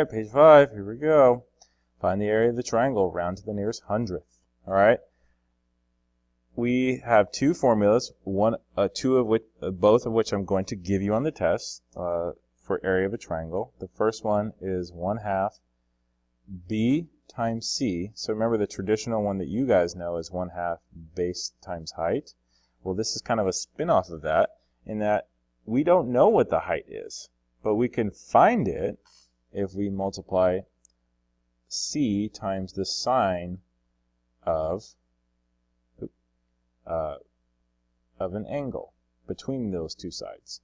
right, page 5, here we go. Find the area of the triangle, round to the nearest hundredth. All right. We have two formulas, both of which I'm going to give you on the test for area of a triangle. The first one is 1/2 b times c. So remember, the traditional one that you guys know is 1/2 base times height. Well, this is kind of a spin-off of that, in that we don't know what the height is, but we can find it if we multiply c times the sine of an angle between those two sides.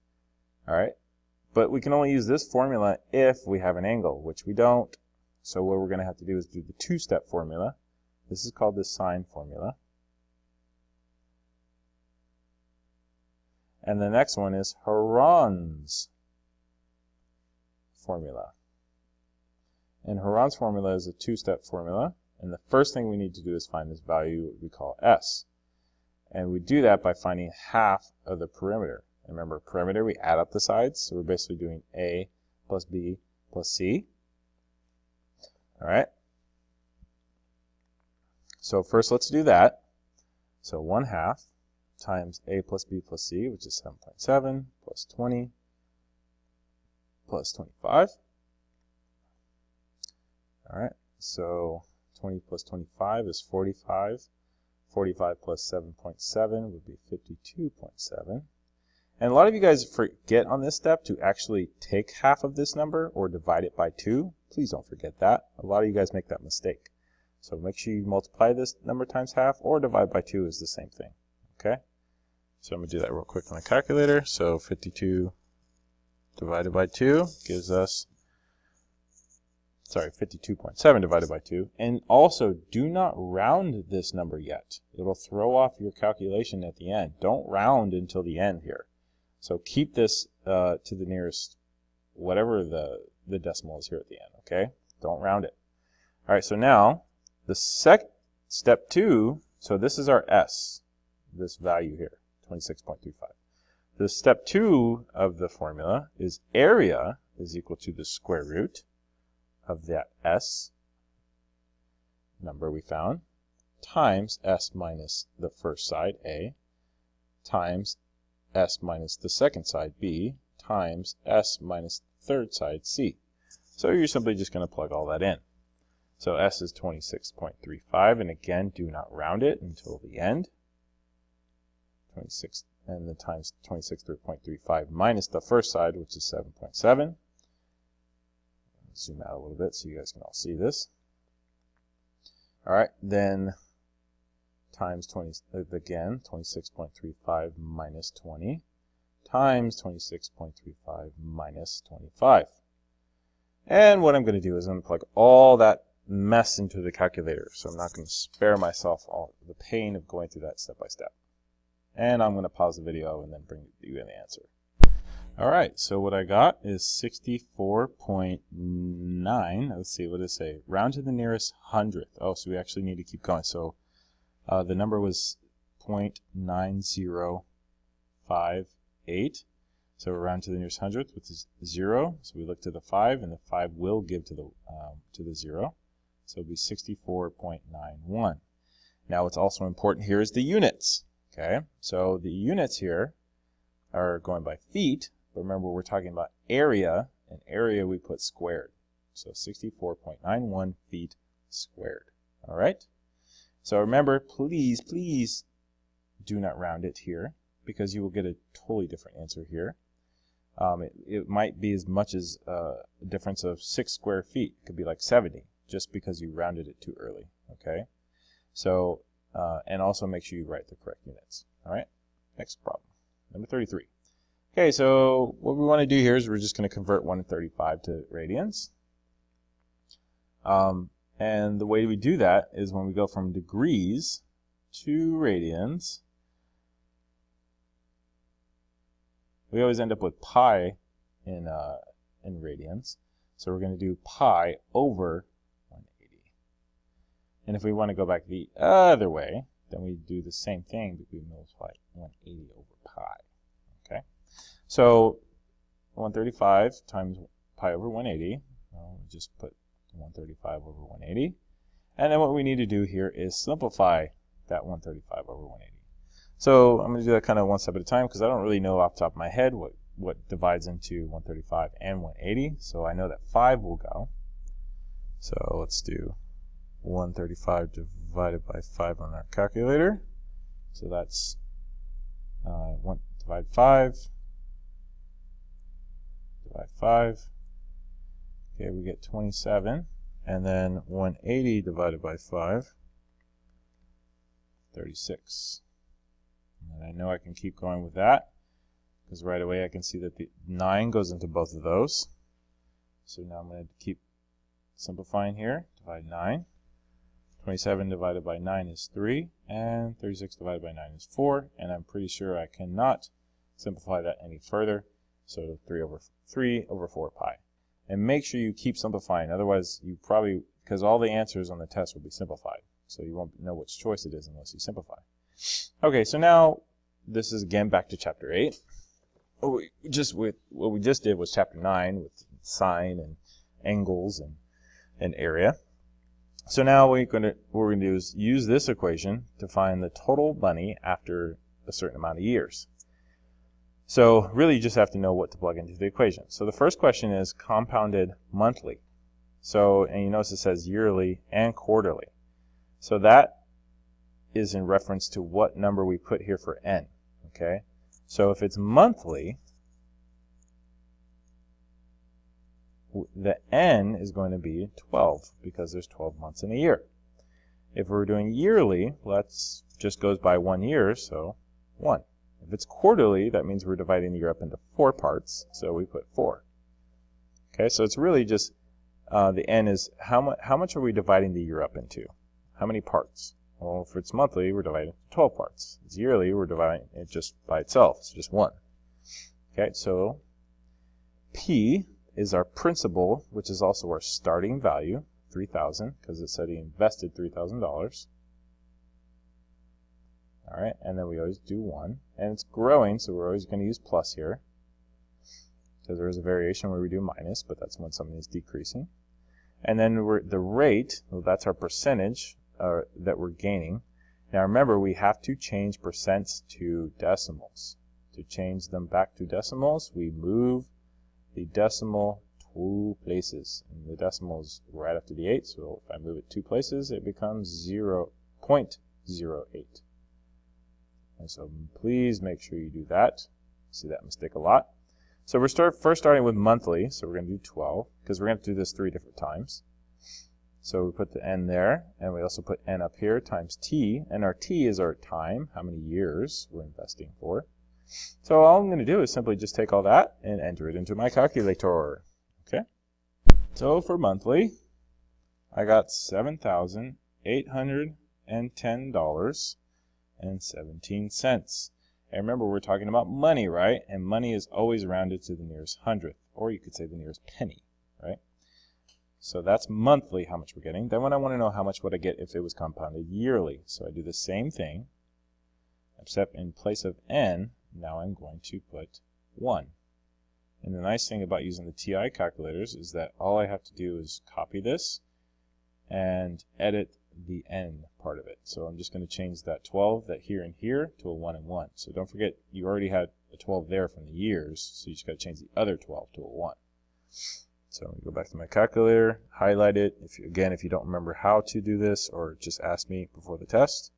All right, but we can only use this formula if we have an angle, which we don't. So what we're going to have to do is do the two-step formula. This is called the sine formula. And the next one is Heron's formula. And Heron's formula is a two-step formula. And the first thing we need to do is find this value we call s. And we do that by finding half of the perimeter. And remember, perimeter, we add up the sides. So we're basically doing a plus b plus c. All right. So first let's do that. So 1/2 times a plus b plus c, which is 7.7, plus 20, plus 25. All right. So 20 plus 25 is 45. 45 plus 7.7 would be 52.7. And a lot of you guys forget on this step to actually take half of this number or divide it by 2. Please don't forget that. A lot of you guys make that mistake. So make sure you multiply this number times half, or divide by 2 is the same thing. Okay? So I'm going to do that real quick on the calculator. So 52 divided by 2 gives us, 52.7 divided by 2. And also, do not round this number yet. It'll throw off your calculation at the end. Don't round until the end here. So keep this to the nearest, whatever the decimal is here at the end, okay? Don't round it. All right, so now, the step 2, so this is our s, this value here, 26.35. The step 2 of the formula is area is equal to the square root of that s number we found, times s minus the first side, a, times s minus the second side, b, times s minus the third side, c. So you're simply just going to plug all that in. So s is 26.35, and again, do not round it until the end. 26, and the times 26.35 minus the first side, which is 7.7. Zoom out a little bit so you guys can all see this. All right, then times 20, again, 26.35 minus 20 times 26.35 minus 25. And what I'm going to do is I'm going to plug all that mess into the calculator. So I'm not going to spare myself all the pain of going through that step by step. And I'm going to pause the video and then bring you in the answer. All right, so what I got is 64.9. Let's see, what does it say? Round to the nearest hundredth. Oh, so we actually need to keep going. So the number was 0.9058. So we're round to the nearest hundredth, which is 0. So we look to the 5, and the 5 will give to the 0. So it'll be 64.91. Now what's also important here is the units. Okay, so the units here are going by feet. But remember, we're talking about area, and area we put squared. So 64.91 feet squared. All right? So remember, please, please do not round it here, because you will get a totally different answer here. It might be as much as a difference of 6 square feet. It could be like 70, just because you rounded it too early. Okay? So, and also make sure you write the correct units. All right? Next problem. Number 33. Okay, so what we want to do here is we're just going to convert 1/35 to radians. And the way we do that is when we go from degrees to radians, we always end up with pi in radians. So we're going to do pi over 180. And if we want to go back the other way, then we do the same thing, but we multiply 180 over pi. Okay? So 135 times pi over 180, So we just put 135 over 180. And then what we need to do here is simplify that 135 over 180. So I'm going to do that kind of one step at a time because I don't really know off the top of my head what divides into 135 and 180. So I know that 5 will go. So let's do 135 divided by 5 on our calculator. So that's 1 divide 5, divide 5. Okay, we get 27. And then 180 divided by 5, 36. And I know I can keep going with that because right away I can see that the 9 goes into both of those. So now I'm going to keep simplifying here. Divide 9. 27 divided by 9 is 3, and 36 divided by 9 is 4, and I'm pretty sure I cannot simplify that any further. So 3 over 4 pi. And make sure you keep simplifying, otherwise you probably, because all the answers on the test will be simplified, so you won't know which choice it is unless you simplify. Okay, so now this is again back to chapter 8. What we just did was chapter 9 with sine and angles and area. So now what we're going to do is use this equation to find the total money after a certain amount of years. So really you just have to know what to plug into the equation. So the first question is compounded monthly. So, and you notice it says yearly and quarterly. So that is in reference to what number we put here for n. Okay? So if it's monthly, the n is going to be 12 because there's 12 months in a year. If we're doing yearly, let's just goes by 1 year, so 1. If it's quarterly, that means we're dividing the year up into 4 parts, so we put 4. Okay, so it's really just the n is how much are we dividing the year up into? How many parts? Well, if it's monthly, we're dividing it into 12 parts. If it's yearly, we're dividing it just by itself, so just 1. Okay, so P is our principal, which is also our starting value, $3,000, because it said he invested $3,000. All right, and then we always do 1. And it's growing, so we're always going to use plus here, because there is a variation where we do minus, but that's when something is decreasing. And then the rate, well, that's our percentage that we're gaining. Now remember, we have to change percents to decimals. To change them back to decimals, we move the decimal 2 places. And the decimal is right after the 8, so if I move it 2 places, it becomes 0.08. And so please make sure you do that. See that mistake a lot. So we're first starting with monthly, so we're going to do 12, because we're going to do this 3 different times. So we put the n there, and we also put n up here times t, and our t is our time, how many years we're investing for. So all I'm going to do is simply just take all that and enter it into my calculator. Okay. So for monthly, I got $7,810.17. And remember, we're talking about money, right? And money is always rounded to the nearest hundredth, or you could say the nearest penny, right? So that's monthly, how much we're getting. Then when I want to know how much would I get if it was compounded yearly. So I do the same thing, except in place of n, now I'm going to put 1. And the nice thing about using the TI calculators is that all I have to do is copy this and edit the n part of it. So I'm just going to change that 12, that here and here, to a 1 and 1. So don't forget, you already had a 12 there from the years, so you just got to change the other 12 to a 1. So go back to my calculator, highlight it. If you don't remember how to do this, or just ask me before the test,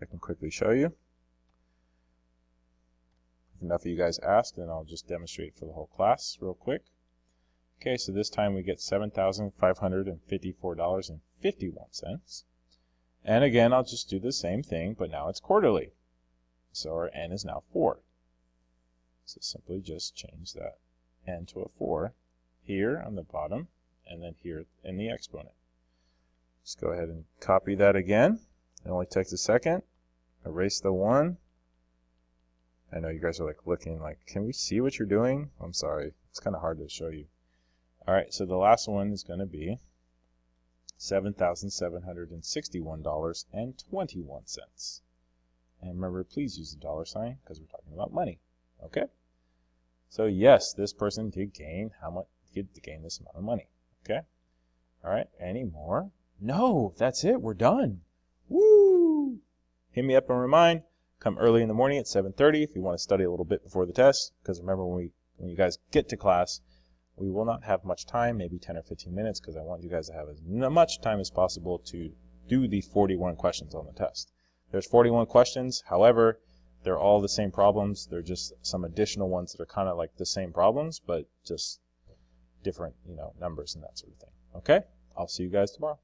I can quickly show you. If enough of you guys ask, then I'll just demonstrate for the whole class real quick. Okay, so this time we get $7,554.51. And again, I'll just do the same thing, but now it's quarterly. So our n is now 4. So simply just change that n to a 4 here on the bottom, and then here in the exponent. Just go ahead and copy that again. It only takes a second. Erase the 1. I know you guys are like looking like, can we see what you're doing? I'm sorry, it's kind of hard to show you. Alright, so the last one is going to be $7,761.21. And remember, please use the dollar sign because we're talking about money. Okay? So yes, this person did gain this amount of money. Okay? All right, any more? No, that's it. We're done. Woo! Hit me up and remind. Come early in the morning at 7:30 if you want to study a little bit before the test, because remember when you guys get to class, we will not have much time, maybe 10 or 15 minutes, because I want you guys to have as much time as possible to do the 41 questions on the test. There's 41 questions, however, they're all the same problems. They're just some additional ones that are kind of like the same problems, but just different, numbers and that sort of thing. Okay? I'll see you guys tomorrow.